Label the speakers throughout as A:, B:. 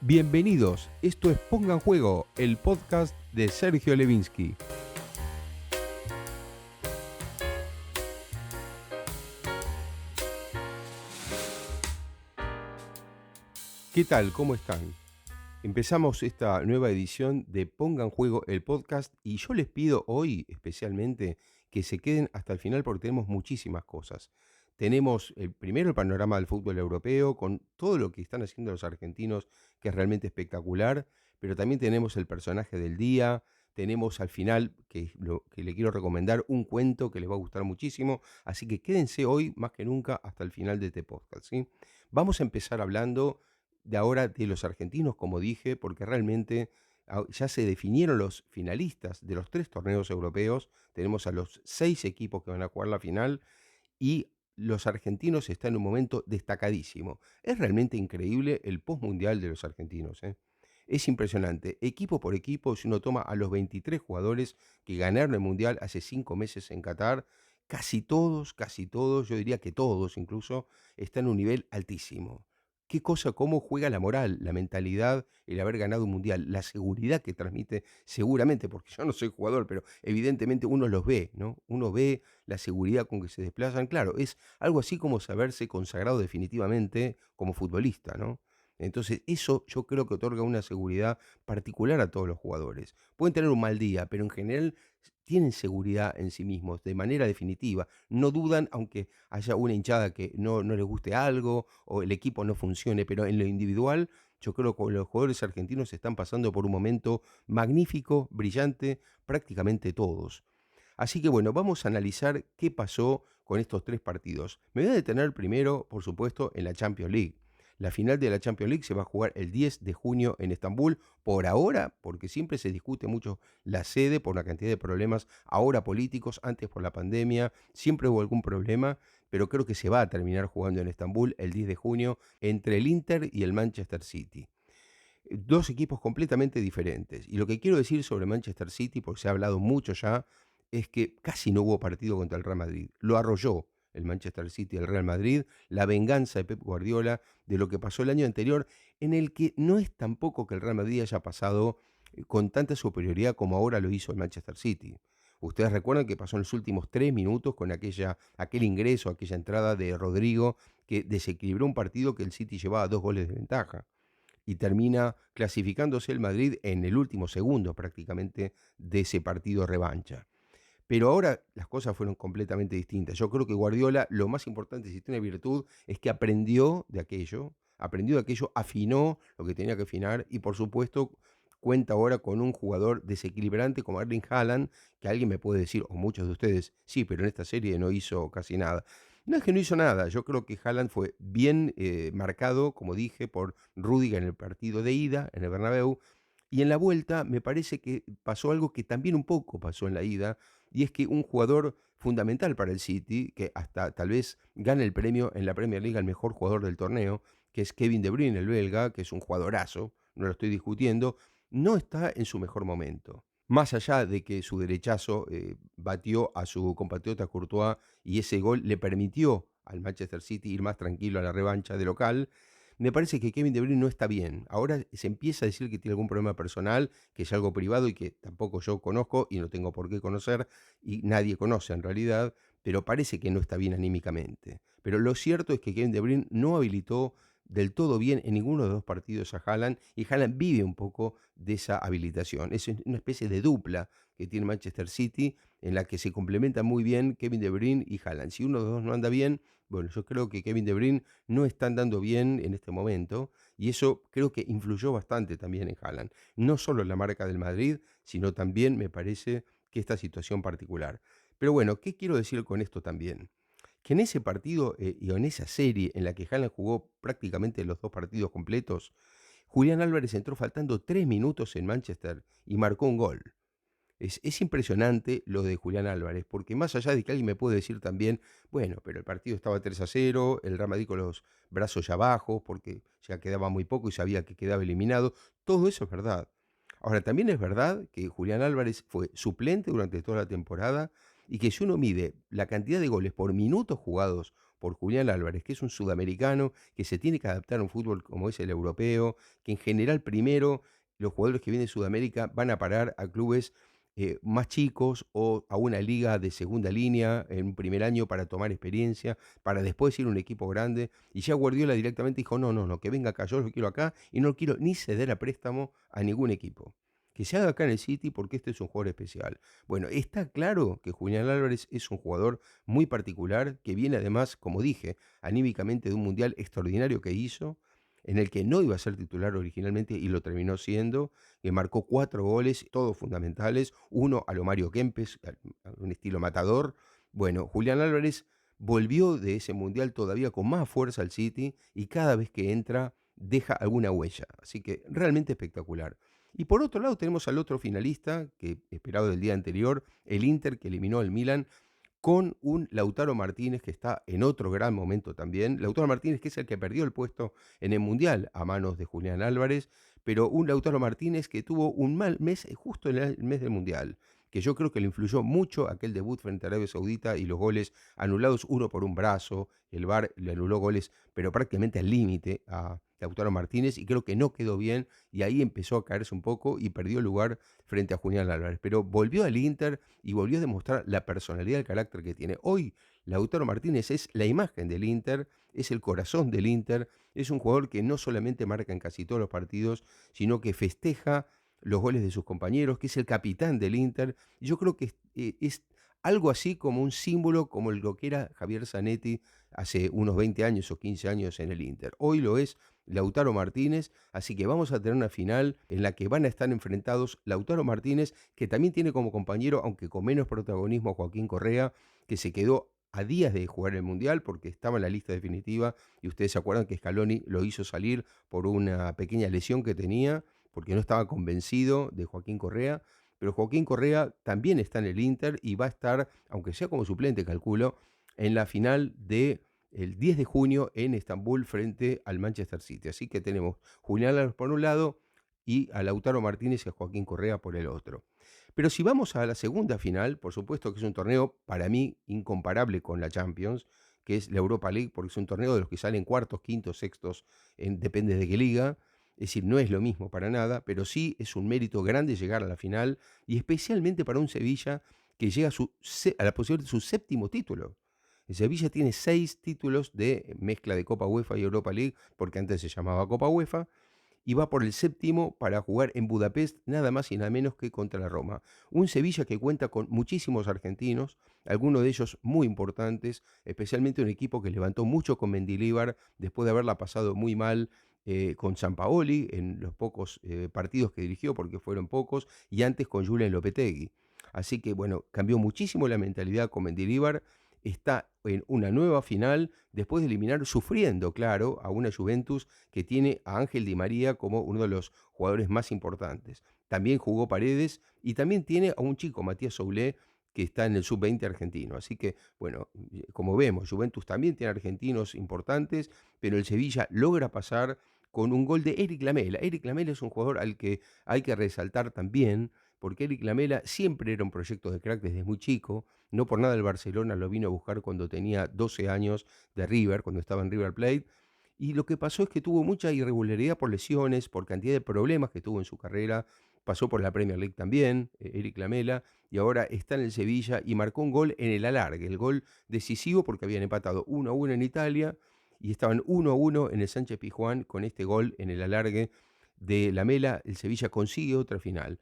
A: Bienvenidos, esto es Ponga en Juego, el podcast de Sergio Levinsky. ¿Qué tal? ¿Cómo están? Empezamos esta nueva edición de Ponga en Juego, el podcast, y yo les pido hoy especialmente que se queden hasta el final porque tenemos muchísimas cosas. Tenemos primero el panorama del fútbol europeo con todo lo que están haciendo los argentinos, que es realmente espectacular, pero también tenemos el personaje del día, tenemos al final, que lo que le quiero recomendar, un cuento que les va a gustar muchísimo, así que quédense hoy más que nunca hasta el final de este podcast, ¿sí? Vamos a empezar hablando de ahora de los argentinos, como dije, porque realmente ya se definieron los finalistas de los 3 torneos europeos. Tenemos a los 6 equipos que van a jugar la final y los argentinos están en un momento destacadísimo. Es realmente increíble el postmundial de los argentinos, ¿eh? Es impresionante. Equipo por equipo, si uno toma a los 23 jugadores que ganaron el mundial hace 5 meses en Qatar, casi todos, yo diría que todos incluso, están en un nivel altísimo. Qué cosa, cómo juega la moral, la mentalidad, el haber ganado un mundial, la seguridad que transmite, seguramente, porque yo no soy jugador, pero evidentemente uno los ve, ¿no? Uno ve la seguridad con que se desplazan. Claro, es algo así como saberse consagrado definitivamente como futbolista, ¿no? Entonces, eso yo creo que otorga una seguridad particular a todos los jugadores. Pueden tener un mal día, pero en general tienen seguridad en sí mismos de manera definitiva. No dudan, aunque haya una hinchada que no les guste algo o el equipo no funcione, pero en lo individual, yo creo que los jugadores argentinos están pasando por un momento magnífico, brillante, prácticamente todos. Así que bueno, vamos a analizar qué pasó con estos 3 partidos. Me voy a detener primero, por supuesto, en la Champions League. La final de la Champions League se va a jugar el 10 de junio en Estambul. Por ahora, porque siempre se discute mucho la sede por una cantidad de problemas, ahora políticos, antes por la pandemia, siempre hubo algún problema, pero creo que se va a terminar jugando en Estambul el 10 de junio entre el Inter y el Manchester City. Dos equipos completamente diferentes. Y lo que quiero decir sobre Manchester City, porque se ha hablado mucho ya, es que casi no hubo partido contra el Real Madrid. Lo arrolló el Manchester City al Real Madrid, la venganza de Pep Guardiola de lo que pasó el año anterior, en el que no es tampoco que el Real Madrid haya pasado con tanta superioridad como ahora lo hizo el Manchester City. Ustedes recuerdan que pasó en los últimos 3 minutos con aquel ingreso, aquella entrada de Rodrigo, que desequilibró un partido que el City llevaba 2 goles de ventaja y termina clasificándose el Madrid en el último segundo prácticamente de ese partido revancha. Pero ahora las cosas fueron completamente distintas. Yo creo que Guardiola, lo más importante, si tiene virtud, es que aprendió de aquello, afinó lo que tenía que afinar y por supuesto cuenta ahora con un jugador desequilibrante como Erling Haaland, que alguien me puede decir, o muchos de ustedes, sí, pero en esta serie no hizo casi nada. No es que no hizo nada, yo creo que Haaland fue bien marcado, como dije, por Rüdiger en el partido de ida, en el Bernabéu, y en la vuelta me parece que pasó algo que también un poco pasó en la ida, y es que un jugador fundamental para el City, que hasta tal vez gane el premio en la Premier League al mejor jugador del torneo, que es Kevin De Bruyne, el belga, que es un jugadorazo, no lo estoy discutiendo, no está en su mejor momento. Más allá de que su derechazo batió a su compatriota Courtois y ese gol le permitió al Manchester City ir más tranquilo a la revancha de local, me parece que Kevin De Bruyne no está bien. Ahora se empieza a decir que tiene algún problema personal, que es algo privado y que tampoco yo conozco y no tengo por qué conocer y nadie conoce en realidad, pero parece que no está bien anímicamente. Pero lo cierto es que Kevin De Bruyne no habilitó del todo bien en ninguno de los 2 partidos a Haaland y Haaland vive un poco de esa habilitación. Es una especie de dupla que tiene Manchester City en la que se complementan muy bien Kevin De Bruyne y Haaland. Si uno de los dos no anda bien, bueno, yo creo que Kevin De Bruyne no está andando bien en este momento y eso creo que influyó bastante también en Haaland. No solo en la marca del Madrid, sino también me parece que esta situación particular. Pero bueno, ¿qué quiero decir con esto también? Que en ese partido y en esa serie en la que Haaland jugó prácticamente los 2 partidos completos, Julián Álvarez entró faltando 3 minutos en Manchester y marcó un gol. Es impresionante lo de Julián Álvarez, porque más allá de que alguien me puede decir también, bueno, pero el partido estaba 3-0, el Real Madrid con los brazos ya bajos, porque ya quedaba muy poco y sabía que quedaba eliminado, todo eso es verdad. Ahora, también es verdad que Julián Álvarez fue suplente durante toda la temporada y que si uno mide la cantidad de goles por minutos jugados por Julián Álvarez, que es un sudamericano que se tiene que adaptar a un fútbol como es el europeo, que en general primero los jugadores que vienen de Sudamérica van a parar a clubes más chicos o a una liga de segunda línea en un primer año para tomar experiencia, para después ir a un equipo grande. Y ya Guardiola directamente dijo, no, no, no, que venga acá, yo lo quiero acá y no lo quiero ni ceder a préstamo a ningún equipo. Que se haga acá en el City porque este es un jugador especial. Bueno, está claro que Julián Álvarez es un jugador muy particular, que viene además, como dije, anímicamente de un mundial extraordinario que hizo, en el que no iba a ser titular originalmente y lo terminó siendo, que marcó 4 goles, todos fundamentales, uno a lo Mario Kempes, a un estilo matador. Bueno, Julián Álvarez volvió de ese mundial todavía con más fuerza al City y cada vez que entra deja alguna huella, así que realmente espectacular. Y por otro lado tenemos al otro finalista, que esperado del día anterior, el Inter que eliminó al Milan, con un Lautaro Martínez que está en otro gran momento también. Lautaro Martínez que es el que perdió el puesto en el Mundial a manos de Julián Álvarez, pero un Lautaro Martínez que tuvo un mal mes justo en el mes del Mundial, que yo creo que le influyó mucho aquel debut frente a Arabia Saudita y los goles anulados uno por un brazo. El VAR le anuló goles, pero prácticamente al límite a Lautaro Martínez y creo que no quedó bien y ahí empezó a caerse un poco y perdió el lugar frente a Julián Álvarez. Pero volvió al Inter y volvió a demostrar la personalidad y el carácter que tiene. Hoy Lautaro Martínez es la imagen del Inter, es el corazón del Inter, es un jugador que no solamente marca en casi todos los partidos, sino que festeja los goles de sus compañeros, que es el capitán del Inter. Yo creo que es algo así como un símbolo como lo que era Javier Zanetti hace unos 20 años o 15 años en el Inter. Hoy lo es Lautaro Martínez, así que vamos a tener una final en la que van a estar enfrentados Lautaro Martínez, que también tiene como compañero, aunque con menos protagonismo, Joaquín Correa, que se quedó a días de jugar el Mundial porque estaba en la lista definitiva y ustedes se acuerdan que Scaloni lo hizo salir por una pequeña lesión que tenía, porque no estaba convencido de Joaquín Correa, pero Joaquín Correa también está en el Inter y va a estar, aunque sea como suplente, calculo, en la final de el 10 de junio en Estambul frente al Manchester City. Así que tenemos Julián Álvarez por un lado y a Lautaro Martínez y a Joaquín Correa por el otro. Pero si vamos a la segunda final, por supuesto que es un torneo para mí incomparable con la Champions, que es la Europa League, porque es un torneo de los que salen cuartos, quintos, sextos, depende de qué liga. Es decir, no es lo mismo para nada, pero sí es un mérito grande llegar a la final y especialmente para un Sevilla que llega a la posibilidad de su séptimo título. El Sevilla tiene 6 títulos de mezcla de Copa UEFA y Europa League, porque antes se llamaba Copa UEFA, y va por el séptimo para jugar en Budapest nada más y nada menos que contra la Roma. Un Sevilla que cuenta con muchísimos argentinos, algunos de ellos muy importantes, especialmente un equipo que levantó mucho con Mendilibar después de haberla pasado muy mal con Sampaoli en los pocos partidos que dirigió, porque fueron pocos, y antes con Julen Lopetegui. Así que bueno, cambió muchísimo la mentalidad con Mendilibar, está en una nueva final después de eliminar, sufriendo, claro, a una Juventus que tiene a Ángel Di María como uno de los jugadores más importantes. También jugó Paredes y también tiene a un chico, Matías Soulé, que está en el sub-20 argentino. Así que, bueno, como vemos, Juventus también tiene argentinos importantes, pero el Sevilla logra pasar con un gol de Eric Lamela. Eric Lamela es un jugador al que hay que resaltar también, porque Eric Lamela siempre era un proyecto de crack desde muy chico. No por nada el Barcelona lo vino a buscar cuando tenía 12 años de River, cuando estaba en River Plate. Y lo que pasó es que tuvo mucha irregularidad por lesiones, por cantidad de problemas que tuvo en su carrera. Pasó por la Premier League también, Eric Lamela, y ahora está en el Sevilla y marcó un gol en el alargue, el gol decisivo porque habían empatado 1-1 en Italia y estaban 1-1 en el Sánchez Pizjuán. Con este gol en el alargue de Lamela, el Sevilla consigue otra final.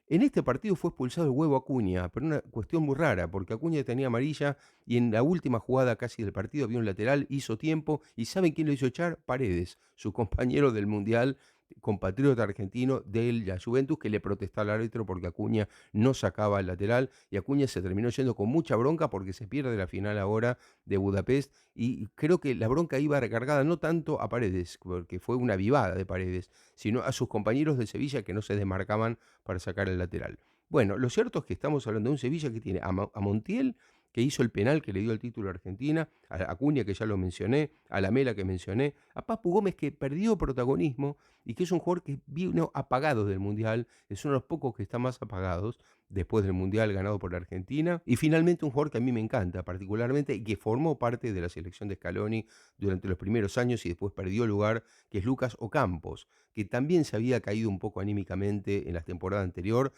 A: En este partido fue expulsado el Huevo Acuña, pero una cuestión muy rara, porque Acuña tenía amarilla y en la última jugada casi del partido había un lateral, hizo tiempo, y ¿saben quién lo hizo echar? Paredes, su compañero del Mundial, compatriota argentino de la Juventus, que le protestó al árbitro porque Acuña no sacaba el lateral, y Acuña se terminó yendo con mucha bronca porque se pierde la final ahora de Budapest, y creo que la bronca iba recargada no tanto a Paredes, porque fue una vivada de Paredes, sino a sus compañeros de Sevilla que no se desmarcaban para sacar el lateral. Bueno, lo cierto es que estamos hablando de un Sevilla que tiene a Montiel, que hizo el penal que le dio el título a Argentina, a Acuña que ya lo mencioné, a Lamela que mencioné, a Papu Gómez que perdió protagonismo y que es un jugador que vino apagado del Mundial, es uno de los pocos que está más apagados después del Mundial ganado por Argentina, y finalmente un jugador que a mí me encanta particularmente y que formó parte de la selección de Scaloni durante los primeros años y después perdió lugar, que es Lucas Ocampos, que también se había caído un poco anímicamente en la temporada anterior,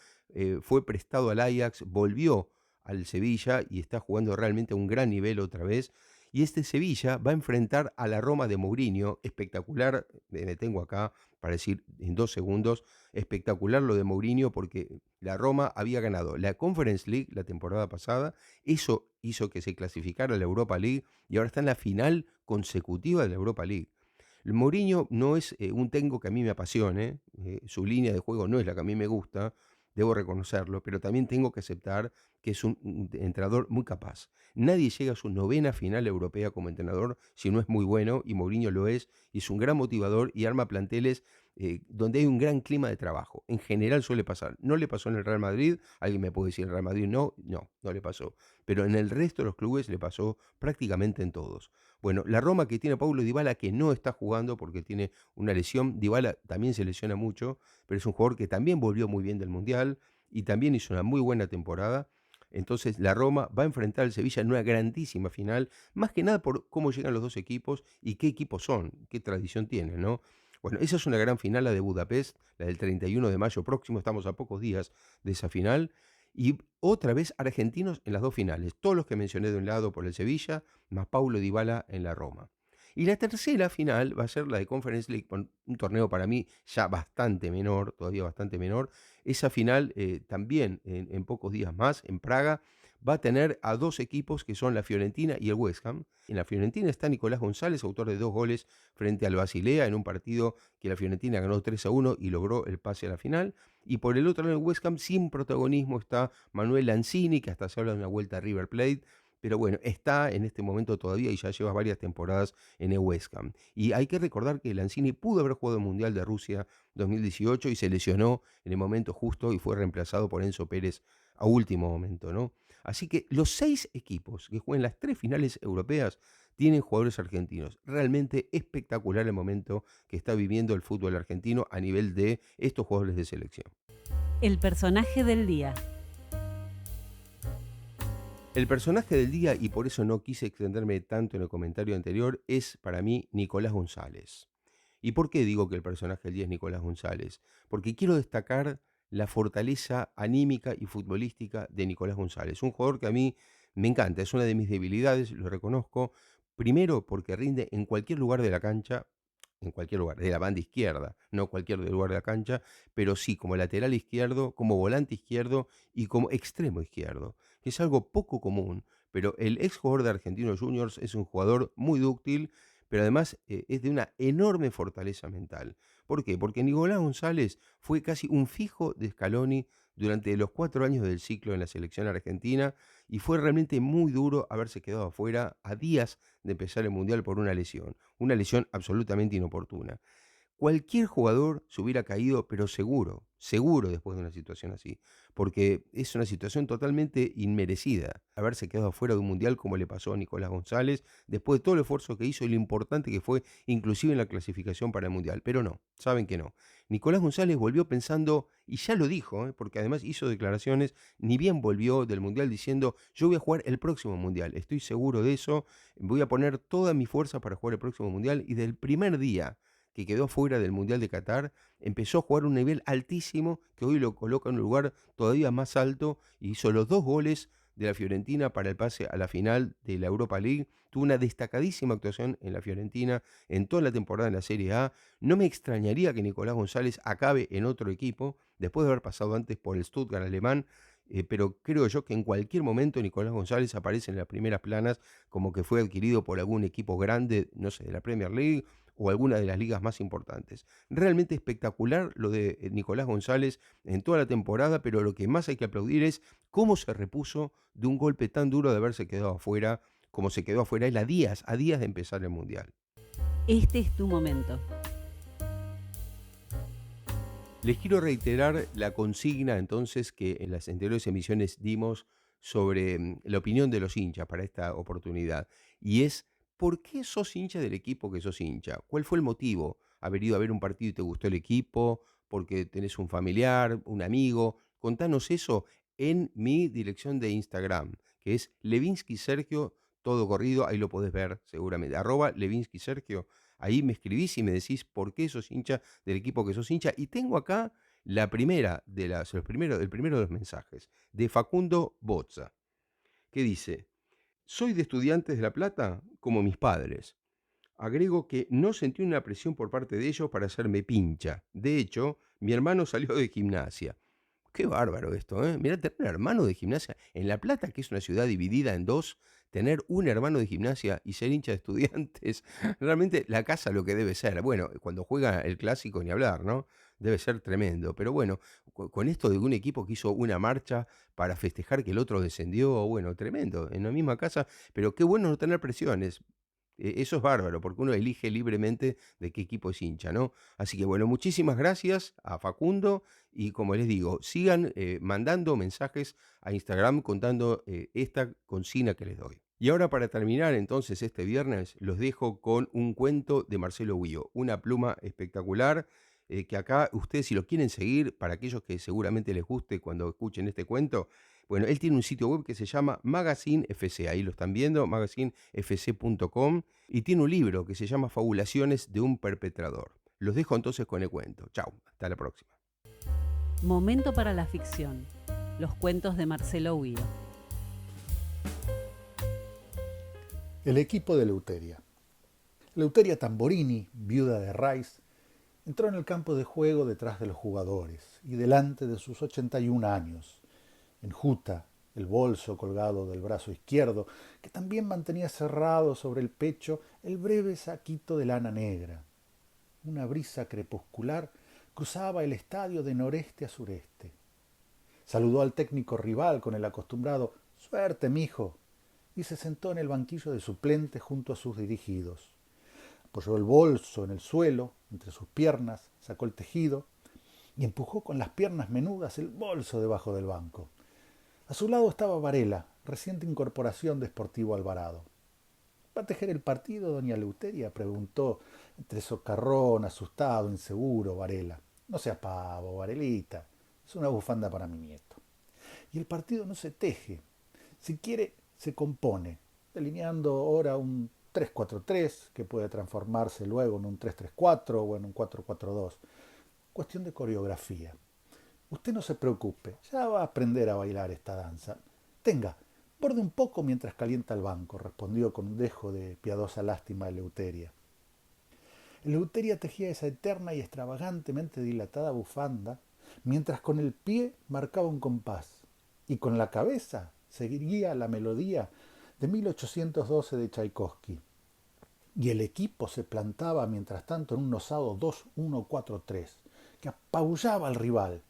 A: fue prestado al Ajax, volvió al Sevilla y está jugando realmente a un gran nivel otra vez. Y este Sevilla va a enfrentar a la Roma de Mourinho, espectacular, me detengo acá para decir en 2 segundos, espectacular lo de Mourinho porque la Roma había ganado la Conference League la temporada pasada, eso hizo que se clasificara a la Europa League y ahora está en la final consecutiva de la Europa League. El Mourinho no es un técnico que a mí me apasione, su línea de juego no es la que a mí me gusta, debo reconocerlo, pero también tengo que aceptar que es un entrenador muy capaz. Nadie llega a su novena final europea como entrenador si no es muy bueno, y Mourinho lo es, y es un gran motivador y arma planteles donde hay un gran clima de trabajo. En general suele pasar. No le pasó en el Real Madrid, alguien me puede decir en el Real Madrid no, no, no le pasó. Pero en el resto de los clubes le pasó prácticamente en todos. Bueno, la Roma que tiene a Paulo Dybala que no está jugando porque tiene una lesión, Dybala también se lesiona mucho, pero es un jugador que también volvió muy bien del Mundial y también hizo una muy buena temporada. Entonces la Roma va a enfrentar al Sevilla en una grandísima final, más que nada por cómo llegan los dos equipos y qué equipos son, qué tradición tienen, ¿no? Bueno, esa es una gran final, la de Budapest, la del 31 de mayo próximo, estamos a pocos días de esa final. Y otra vez argentinos en las dos finales, todos los que mencioné de un lado por el Sevilla, más Paulo Dybala en la Roma. Y la tercera final va a ser la de Conference League, un torneo para mí ya bastante menor, todavía bastante menor. Esa final también en pocos días más, en Praga, va a tener a dos equipos que son la Fiorentina y el West Ham. En la Fiorentina está Nicolás González, autor de 2 goles frente al Basilea en un partido que la Fiorentina ganó 3-1 y logró el pase a la final. Y por el otro lado, en el West Ham, sin protagonismo, está Manuel Lanzini, que hasta se habla de una vuelta a River Plate. Pero bueno, está en este momento todavía y ya lleva varias temporadas en el West Ham. Y hay que recordar que Lanzini pudo haber jugado el Mundial de Rusia 2018 y se lesionó en el momento justo y fue reemplazado por Enzo Pérez a último momento, ¿no? Así que los 6 equipos que juegan las 3 finales europeas tienen jugadores argentinos. Realmente espectacular el momento que está viviendo el fútbol argentino a nivel de estos jugadores de selección.
B: El personaje del día.
A: El personaje del día, y por eso no quise extenderme tanto en el comentario anterior, es para mí Nicolás González. ¿Y por qué digo que el personaje del día es Nicolás González? Porque quiero destacar la fortaleza anímica y futbolística de Nicolás González. Un jugador que a mí me encanta, es una de mis debilidades, lo reconozco. Primero porque rinde en cualquier lugar de la cancha, en cualquier lugar, de la banda izquierda, no cualquier lugar de la cancha, pero sí como lateral izquierdo, como volante izquierdo y como extremo izquierdo, que es algo poco común, pero el ex jugador de Argentinos Juniors es un jugador muy dúctil, pero además es de una enorme fortaleza mental. ¿Por qué? Porque Nicolás González fue casi un fijo de Scaloni durante los 4 años del ciclo en la selección argentina y fue realmente muy duro haberse quedado afuera a días de empezar el Mundial por una lesión absolutamente inoportuna. Cualquier jugador se hubiera caído, pero seguro, seguro después de una situación así, porque es una situación totalmente inmerecida haberse quedado fuera de un mundial como le pasó a Nicolás González, después de todo el esfuerzo que hizo y lo importante que fue, inclusive en la clasificación para el mundial. Pero no, saben que no. Nicolás González volvió pensando, y ya lo dijo, porque además hizo declaraciones, ni bien volvió del mundial diciendo, yo voy a jugar el próximo mundial, estoy seguro de eso, voy a poner toda mi fuerza para jugar el próximo mundial, y del primer día que quedó fuera del Mundial de Qatar, empezó a jugar a un nivel altísimo que hoy lo coloca en un lugar todavía más alto y hizo los 2 goles de la Fiorentina para el pase a la final de la Europa League. Tuvo una destacadísima actuación en la Fiorentina en toda la temporada en la Serie A. No me extrañaría que Nicolás González acabe en otro equipo, después de haber pasado antes por el Stuttgart alemán, pero creo yo que en cualquier momento Nicolás González aparece en las primeras planas como que fue adquirido por algún equipo grande, no sé, de la Premier League o alguna de las ligas más importantes. Realmente espectacular lo de Nicolás González en toda la temporada, pero lo que más hay que aplaudir es cómo se repuso de un golpe tan duro de haberse quedado afuera, como se quedó afuera él a días de empezar el Mundial.
B: Este es tu momento.
A: Les quiero reiterar la consigna entonces que en las anteriores emisiones dimos sobre la opinión de los hinchas para esta oportunidad. Y es, ¿por qué sos hincha del equipo que sos hincha? ¿Cuál fue el motivo? ¿Haber ido a ver un partido y te gustó el equipo? ¿Porque tenés un familiar, un amigo? Contanos eso en mi dirección de Instagram, que es Levinsky Sergio, todo corrido, ahí lo podés ver seguramente, @Levinsky Sergio. Ahí me escribís y me decís por qué sos hincha del equipo que sos hincha. Y tengo acá la primera de el primero de los mensajes, de Facundo Bozza, que dice: soy de Estudiantes de La Plata como mis padres. Agrego que no sentí una presión por parte de ellos para hacerme pincha. De hecho, mi hermano salió de Gimnasia. Qué bárbaro esto, ¿eh? Mirá, tener un hermano de Gimnasia en La Plata, que es una ciudad dividida en dos, tener un hermano de Gimnasia y ser hincha de Estudiantes, realmente la casa lo que debe ser. Bueno, cuando juega el clásico ni hablar, ¿no? Debe ser tremendo. Pero bueno, con esto de un equipo que hizo una marcha para festejar que el otro descendió, bueno, tremendo, en la misma casa, pero qué bueno no tener presiones. Eso es bárbaro, porque uno elige libremente de qué equipo es hincha, ¿no? Así que bueno, muchísimas gracias a Facundo y como les digo, sigan mandando mensajes a Instagram contando esta consigna que les doy. Y ahora para terminar entonces este viernes los dejo con un cuento de Marcelo Huillo, una pluma espectacular que acá ustedes si lo quieren seguir, para aquellos que seguramente les guste cuando escuchen este cuento, bueno, él tiene un sitio web que se llama Magazine FC, ahí lo están viendo, magazinefc.com, y tiene un libro que se llama Fabulaciones de un perpetrador. Los dejo entonces con el cuento. Chau, hasta la próxima.
B: Momento para la ficción. Los cuentos de Marcelo Huillo.
C: El equipo de Eleuteria. Eleuteria Tamborini, viuda de Rice, entró en el campo de juego detrás de los jugadores y delante de sus 81 años, enjuta, el bolso colgado del brazo izquierdo, que también mantenía cerrado sobre el pecho el breve saquito de lana negra. Una brisa crepuscular cruzaba el estadio de noreste a sureste. Saludó al técnico rival con el acostumbrado «Suerte, mijo», y se sentó en el banquillo de suplentes junto a sus dirigidos. Apoyó el bolso en el suelo, entre sus piernas, sacó el tejido y empujó con las piernas menudas el bolso debajo del banco. A su lado estaba Varela, reciente incorporación de Sportivo Alvarado. ¿Va a tejer el partido, doña Eleuteria?, preguntó, entre socarrón, asustado, inseguro, Varela. No sea pavo, Varelita, es una bufanda para mi nieto. Y el partido no se teje, si quiere se compone, delineando ahora un 3-4-3, que puede transformarse luego en un 3-3-4 o en un 4-4-2. Cuestión de coreografía. Usted no se preocupe, ya va a aprender a bailar esta danza. Tenga, borde un poco mientras calienta el banco, respondió con un dejo de piadosa lástima Eleuteria. Eleuteria tejía esa eterna y extravagantemente dilatada bufanda, mientras con el pie marcaba un compás, y con la cabeza seguiría la melodía de 1812 de Tchaikovsky. Y el equipo se plantaba mientras tanto en un osado 2-1-4-3, que apabullaba al rival,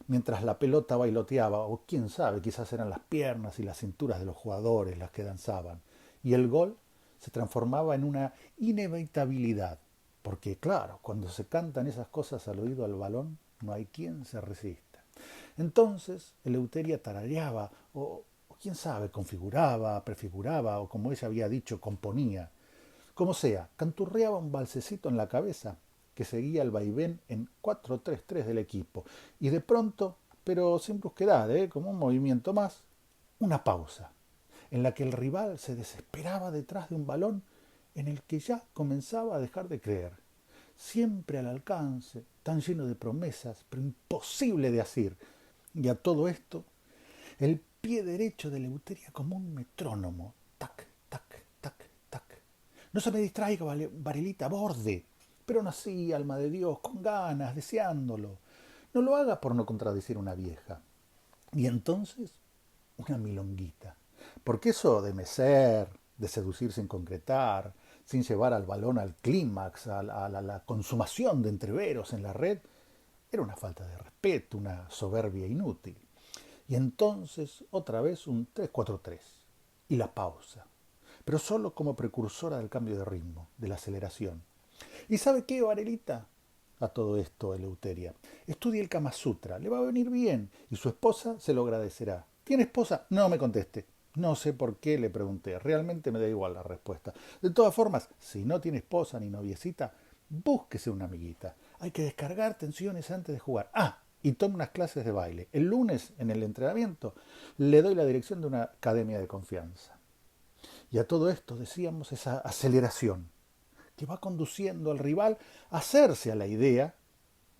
C: mientras la pelota bailoteaba, o quién sabe, quizás eran las piernas y las cinturas de los jugadores las que danzaban, y el gol se transformaba en una inevitabilidad, porque claro, cuando se cantan esas cosas al oído al balón, no hay quien se resista. Entonces Eleuteria tarareaba, o quién sabe, configuraba, prefiguraba, o como ella había dicho, componía. Como sea, canturreaba un balsecito en la cabeza que seguía el vaivén en 4-3-3 del equipo. Y de pronto, pero sin brusquedad, como un movimiento más, una pausa, en la que el rival se desesperaba detrás de un balón en el que ya comenzaba a dejar de creer. Siempre al alcance, tan lleno de promesas, pero imposible de asir. Y a todo esto, el pie derecho de Eleuteria como un metrónomo. Tac, tac, tac, tac. No se me distraiga, Varelita, borde. Pero nací, alma de Dios, con ganas, deseándolo. No lo haga por no contradecir a una vieja. Y entonces, una milonguita. Porque eso de mecer, de seducir sin concretar, sin llevar al balón al clímax, a la consumación de entreveros en la red, era una falta de respeto, una soberbia inútil. Y entonces, otra vez, un 3-4-3. Y la pausa. Pero solo como precursora del cambio de ritmo, de la aceleración. ¿Y sabe qué, Varelita? A todo esto, Eleuteria. Estudie el Kama Sutra, le va a venir bien, y su esposa se lo agradecerá. ¿Tiene esposa? No me conteste. No sé por qué le pregunté, realmente me da igual la respuesta. De todas formas, si no tiene esposa ni noviecita, búsquese una amiguita. Hay que descargar tensiones antes de jugar. Ah, y tome unas clases de baile. El lunes, en el entrenamiento, le doy la dirección de una academia de confianza. Y a todo esto, decíamos, esa aceleración que va conduciendo al rival a hacerse a la idea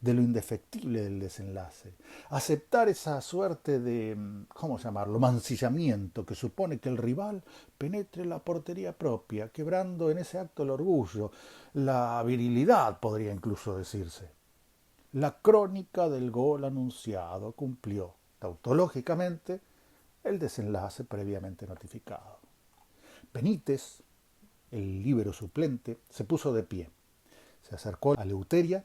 C: de lo indefectible del desenlace, aceptar esa suerte de, ¿cómo llamarlo?, mancillamiento que supone que el rival penetre la portería propia, quebrando en ese acto el orgullo, la virilidad, podría incluso decirse. La crónica del gol anunciado cumplió, tautológicamente, el desenlace previamente notificado. Benítez, el líbero suplente, se puso de pie, se acercó a Eleuteria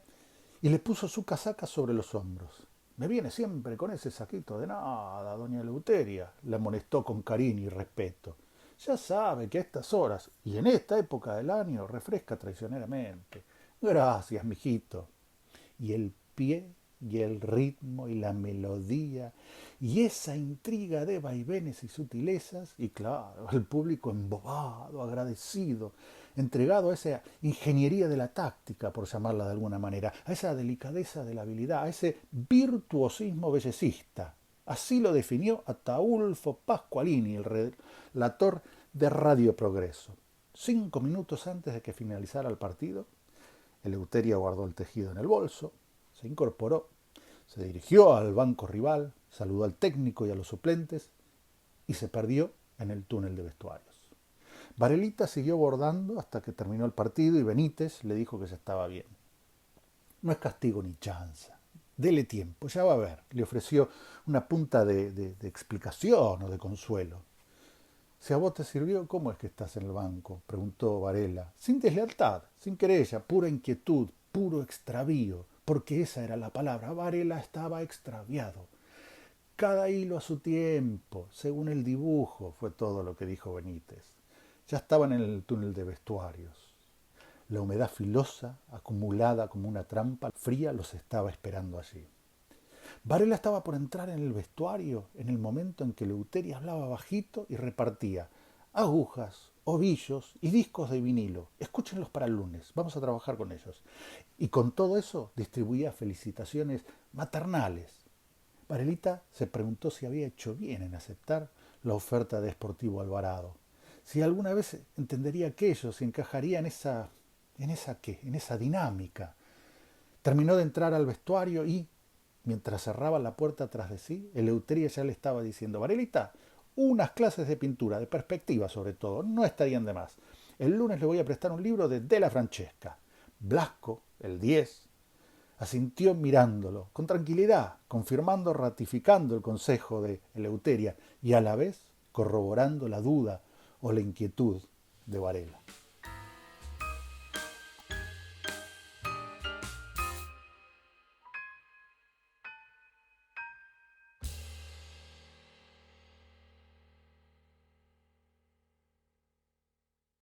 C: y le puso su casaca sobre los hombros. Me viene siempre con ese saquito de nada, doña Eleuteria, le amonestó con cariño y respeto. Ya sabe que a estas horas y en esta época del año refresca traicioneramente. Gracias, mijito. Y el pie y el ritmo y la melodía y esa intriga de vaivenes y sutilezas y claro, el público embobado, agradecido, entregado a esa ingeniería de la táctica, por llamarla de alguna manera, a esa delicadeza de la habilidad, a ese virtuosismo bellecista. Así lo definió Ataulfo Pasqualini, el relator de Radio Progreso. 5 minutos antes de que finalizara el partido, Eleuteria guardó el tejido en el bolso, se incorporó, se dirigió al banco rival, saludó al técnico y a los suplentes y se perdió en el túnel de vestuarios. Varelita siguió bordando hasta que terminó el partido y Benítez le dijo que ya estaba bien. No es castigo ni chanza. Dele tiempo, ya va a ver. Le ofreció una punta de explicación o de consuelo. Si a vos te sirvió, ¿cómo es que estás en el banco?, preguntó Varela. Sin deslealtad, sin querella, pura inquietud, puro extravío, porque esa era la palabra. Varela estaba extraviado. Cada hilo a su tiempo, según el dibujo, fue todo lo que dijo Benítez. Ya estaban en el túnel de vestuarios. La humedad filosa, acumulada como una trampa fría, los estaba esperando allí. Varela estaba por entrar en el vestuario en el momento en que Eleuteria hablaba bajito y repartía agujas, ovillos y discos de vinilo. Escúchenlos para el lunes, vamos a trabajar con ellos. Y con todo eso distribuía felicitaciones maternales. Varelita se preguntó si había hecho bien en aceptar la oferta de Sportivo Alvarado. Si alguna vez entendería aquello, si encajaría en esa dinámica. Terminó de entrar al vestuario y, mientras cerraba la puerta tras de sí, Eleuteria ya le estaba diciendo: Varelita, unas clases de pintura, de perspectiva sobre todo, no estarían de más. El lunes le voy a prestar un libro de Della Francesca. Blasco, el 10, asintió mirándolo, con tranquilidad, confirmando, ratificando el consejo de Eleuteria y a la vez corroborando la duda o la inquietud de Varela.